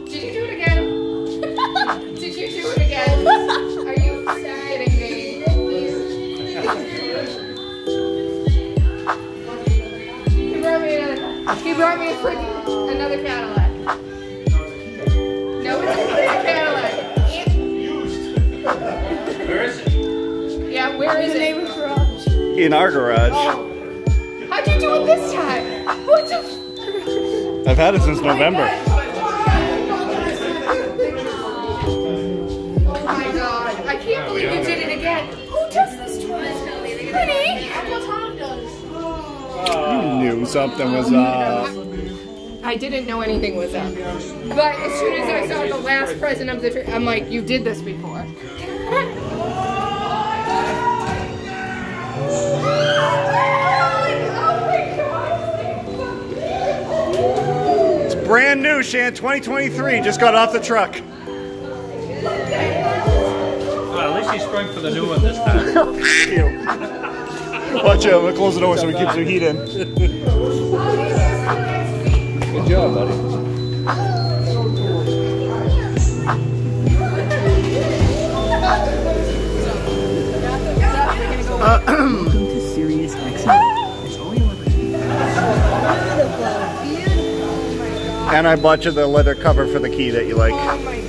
Did you do it again? Did you do it again? Are you kidding me? He brought me another Cadillac. No, it's a Cadillac. Where is it? Yeah, where is it? In our garage. Oh. How'd you do it this time? What the? I've had it since November. Oh my god! I can't believe you did it again. Who does this to us, honey? Uncle Tom does. You knew something was up. I didn't know anything was up. But as soon as I saw the last present of the tree, I'm like, you did this before. It's brand new, Shan. 2023. Just got off the truck. Well, at least he sprung for the new one this time. Watch out. We'll close the door so we keep some heat in. Good job, buddy. Welcome to Sirius XM. And I bought you the leather cover for the key that you like. Oh my